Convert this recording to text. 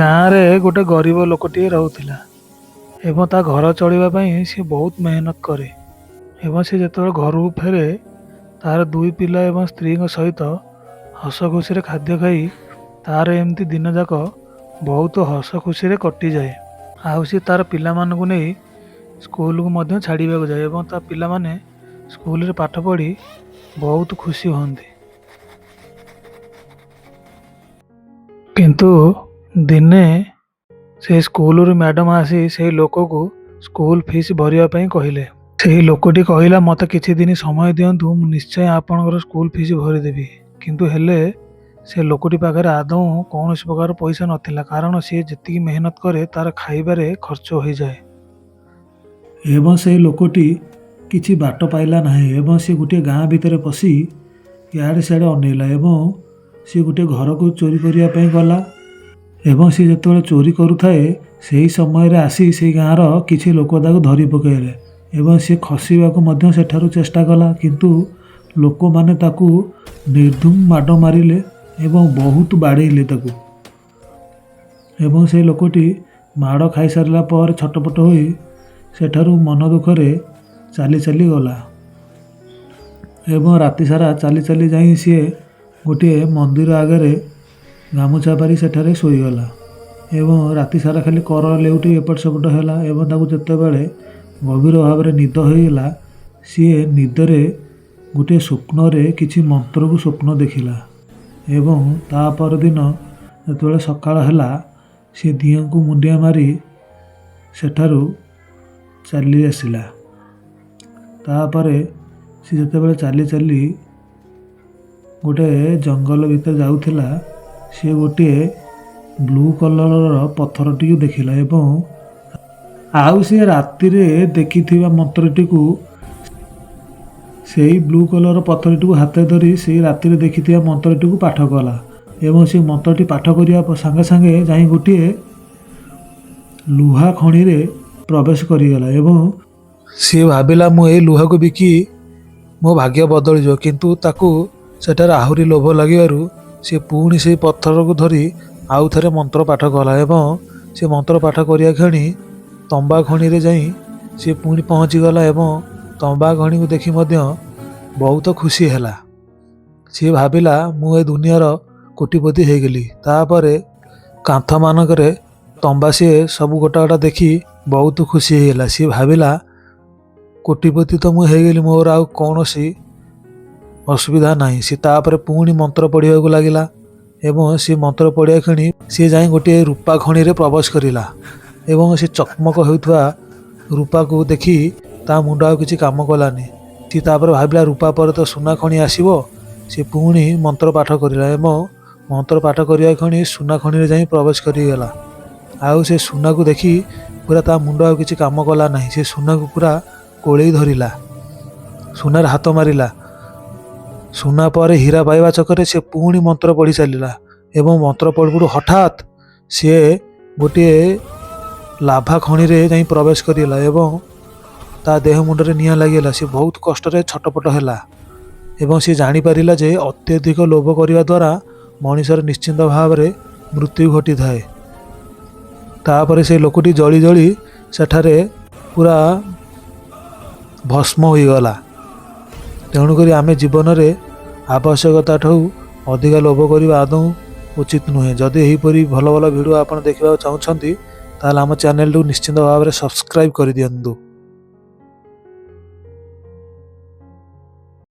ଗାଁରେ ଗୋଟେ ଗରିବ ଲୋକଟିଏ ରହୁଥିଲା ଏବଂ ତା ଘର ଚଳିବା ପାଇଁ ସେ ବହୁତ ମେହନତ କରେ ଏବଂ ସେ ଯେତେବେଳେ ଘରକୁ ଫେରେ ତାର ଦୁଇ ପିଲା ଏବଂ ସ୍ତ୍ରୀଙ୍କ ସହିତ ହସ ଖୁସିରେ ଖାଦ୍ୟ ଖାଇ ତାର ଏମିତି ଦିନ ଯାକ ବହୁତ ହସ ଖୁସିରେ କଟିଯାଏ। ଆଉ ସେ ତାର ପିଲାମାନଙ୍କୁ ନେଇ ସ୍କୁଲକୁ ମଧ୍ୟ ଛାଡ଼ିବାକୁ ଯାଏ ଏବଂ ତା ପିଲାମାନେ ସ୍କୁଲରେ ପାଠ ପଢ଼ି ବହୁତ ଖୁସି ହୁଅନ୍ତି। କିନ୍ତୁ ଦିନେ ସେ ସ୍କୁଲରୁ ମ୍ୟାଡ଼ାମ ଆସି ସେହି ଲୋକକୁ ସ୍କୁଲ ଫିସ୍ ଭରିବା ପାଇଁ କହିଲେ। ସେହି ଲୋକଟି କହିଲା, ମୋତେ କିଛି ଦିନ ସମୟ ଦିଅନ୍ତୁ, ମୁଁ ନିଶ୍ଚୟ ଆପଣଙ୍କର ସ୍କୁଲ ଫିସ୍ ଭରିଦେବି। କିନ୍ତୁ ହେଲେ ସେ ଲୋକଟି ପାଖରେ ଆଦୌ କୌଣସି ପ୍ରକାର ପଇସା ନଥିଲା, କାରଣ ସିଏ ଯେତିକି ମେହନତ କରେ ତାର ଖାଇବାରେ ଖର୍ଚ୍ଚ ହୋଇଯାଏ। ଏବଂ ସେହି ଲୋକଟି କିଛି ବାଟ ପାଇଲା ନାହିଁ ଏବଂ ସେ ଗୋଟିଏ ଗାଁ ଭିତରେ ପଶି ଇଆଡ଼େ ସିଆଡ଼େ ଅନେଇଲା ଏବଂ ସେ ଗୋଟିଏ ଘରକୁ ଚୋରି କରିବା ପାଇଁ ଗଲା ଏବଂ ସେ ଯେତେବେଳେ ଚୋରି କରୁଥାଏ ସେହି ସମୟରେ ଆସି ସେଇ ଗାଁର କିଛି ଲୋକ ତାକୁ ଧରି ପକାଇଲେ ଏବଂ ସେ ଖସିବାକୁ ମଧ୍ୟ ସେଠାରୁ ଚେଷ୍ଟା କଲା, କିନ୍ତୁ ଲୋକମାନେ ତାକୁ ନିର୍ଧୁମ ମାଡ଼ ମାରିଲେ ଏବଂ ବହୁତ ବାଡ଼େଇଲେ ତାକୁ। ଏବଂ ସେ ଲୋକଟି ମାଡ଼ ଖାଇସାରିଲା ପରେ ଛଟପଟ ହୋଇ ସେଠାରୁ ମନ ଦୁଃଖରେ ଚାଲି ଚାଲି ଗଲା ଏବଂ ରାତି ସାରା ଚାଲି ଚାଲି ଯାଇ ସିଏ ଗୋଟିଏ ମନ୍ଦିର ଆଗରେ ଗାମୁଛା ପାରି ସେଠାରେ ଶୋଇଗଲା ଏବଂ ରାତି ସାରା ଖାଲି କର ଲେଉଟି ଏପଟ ସେପଟ ହେଲା ଏବଂ ତାକୁ ଯେତେବେଳେ ଗଭୀର ଭାବରେ ନିଦ ହୋଇଗଲା, ସିଏ ନିଦରେ ଗୋଟିଏ ସ୍ୱପ୍ନରେ କିଛି ମନ୍ତ୍ରକୁ ସ୍ୱପ୍ନ ଦେଖିଲା ଏବଂ ତା ପରଦିନ ଯେତେବେଳେ ସକାଳ ହେଲା ସେ ଦିଅଁଙ୍କୁ ମୁଣ୍ଡିଆ ମାରି ସେଠାରୁ ଚାଲି ଆସିଲା। ତାପରେ ସେ ଯେତେବେଳେ ଚାଲି ଚାଲି ଗୋଟେ ଜଙ୍ଗଲ ଭିତରେ ଯାଉଥିଲା, ସେ ଗୋଟିଏ ବ୍ଲୁ କଲରର ପଥରଟିକୁ ଦେଖିଲା ଏବଂ ଆଉ ସେ ରାତିରେ ଦେଖିଥିବା ମନ୍ତ୍ରଟିକୁ ସେଇ ବ୍ଲୁ କଲର ପଥରଟିକୁ ହାତରେ ଧରି ସେଇ ରାତିରେ ଦେଖିଥିବା ମନ୍ତ୍ରଟିକୁ ପାଠ କଲା ଏବଂ ସେ ମନ୍ତ୍ରଟି ପାଠ କରିବା ସାଙ୍ଗେ ସାଙ୍ଗେ ଯାଇ ଗୋଟିଏ ଲୁହା ଖଣିରେ ପ୍ରବେଶ କରିଗଲା ଏବଂ ସିଏ ଭାବିଲା, ମୁଁ ଏଇ ଲୁହାକୁ ବିକି ମୋ ଭାଗ୍ୟ ବଦଳିଯିବ। କିନ୍ତୁ ତାକୁ ସେଠାରେ ଆହୁରି ଲୋଭ ଲାଗିବାରୁ ସେ ପୁଣି ସେଇ ପଥରକୁ ଧରି ଆଉ ଥରେ ମନ୍ତ୍ର ପାଠ କଲା ଏବଂ ସେ ମନ୍ତ୍ର ପାଠ କରିବା କ୍ଷଣି ତମ୍ବା ଖଣିରେ ଯାଇ ସେ ପୁଣି ପହଞ୍ଚିଗଲା ଏବଂ ତମ୍ବା ଖଣିକୁ ଦେଖି ମଧ୍ୟ ବହୁତ ଖୁସି ହେଲା। ସିଏ ଭାବିଲା, ମୁଁ ଏ ଦୁନିଆର କୋଟିପତି ହେଇଗଲି। ତାପରେ କାନ୍ଥମାନଙ୍କରେ ତମ୍ବା ସିଏ ସବୁ ଗୋଟା ଗୋଟା ଦେଖି ବହୁତ ଖୁସି ହେଇଗଲା। ସିଏ ଭାବିଲା, କୋଟିପତି ତ ମୁଁ ହେଇଗଲି, ମୋର ଆଉ କୌଣସି ଅସୁବିଧା ନାହିଁ। ସେ ତାପରେ ପୁଣି ମନ୍ତ୍ର ପଢ଼ିବାକୁ ଲାଗିଲା ଏବଂ ସେ ମନ୍ତ୍ର ପଢ଼ିବା କ୍ଷଣି ସିଏ ଯାଇ ଗୋଟିଏ ରୂପା ଖଣିରେ ପ୍ରବେଶ କରିଲା ଏବଂ ସେ ଚକମକ ହେଉଥିବା ରୂପାକୁ ଦେଖି ତା ମୁଣ୍ଡ ଆଉ କିଛି କାମ କଲାନି। ସେ ତାପରେ ଭାବିଲା, ରୂପା ପରେ ତ ସୁନା ଖଣି ଆସିବ। ସେ ପୁଣି ମନ୍ତ୍ର ପାଠ କରିଲା ଏବଂ ମନ୍ତ୍ର ପାଠ କରିବା କ୍ଷଣି ସୁନା ଖଣିରେ ଯାଇ ପ୍ରବେଶ କରିଗଲା। ଆଉ ସେ ସୁନାକୁ ଦେଖି ପୁରା ତା ମୁଣ୍ଡ ଆଉ କିଛି କାମ କଲା ନାହିଁ। ସେ ସୁନାକୁ ପୁରା କୋଳେଇ ଧରିଲା, ସୁନାରେ ହାତ ମାରିଲା। ସୁନା ପରେ ହୀରା ପାଇବା ଚକରେ ସେ ପୁଣି ମନ୍ତ୍ର ପଢ଼ି ଚାଲିଲା ଏବଂ ମନ୍ତ୍ର ପଢ଼ୁ ପଢ଼ୁ ହଠାତ୍ ସିଏ ଗୋଟିଏ ଲାଭା ଖଣିରେ ଯାଇ ପ୍ରବେଶ କରିଗଲା ଏବଂ ତା ଦେହ ମୁଣ୍ଡରେ ନିଆଁ ଲାଗିଗଲା। ସେ ବହୁତ କଷ୍ଟରେ ଛଟପଟ ହେଲା ଏବଂ ସେ ଜାଣିପାରିଲା ଯେ ଅତ୍ୟଧିକ ଲୋଭ କରିବା ଦ୍ୱାରା ମଣିଷର ନିଶ୍ଚିନ୍ତ ଭାବରେ ମୃତ୍ୟୁ ଘଟିଥାଏ। ତାପରେ ସେ ଲୋକଟି ଜଳି ଜଳି ସେଠାରେ ପୁରା ଭସ୍ମ ହୋଇଗଲା। ତେଣୁକରି ଆମେ ଜୀବନରେ ଆବଶ୍ୟକତା ଠାରୁ ଅଧିକା ଲୋଭ କରିବା ଆଦୌ ଉଚିତ ନୁହେଁ। ଯଦି ଏହିପରି ଭଲ ଭଲ ଭିଡ଼ିଓ ଆପଣ ଦେଖିବାକୁ ଚାହୁଁଛନ୍ତି, ତାହେଲେ ଆମ ଚ୍ୟାନେଲକୁ ନିଶ୍ଚିନ୍ତ ଭାବରେ ସବସ୍କ୍ରାଇବ୍ କରିଦିଅନ୍ତୁ।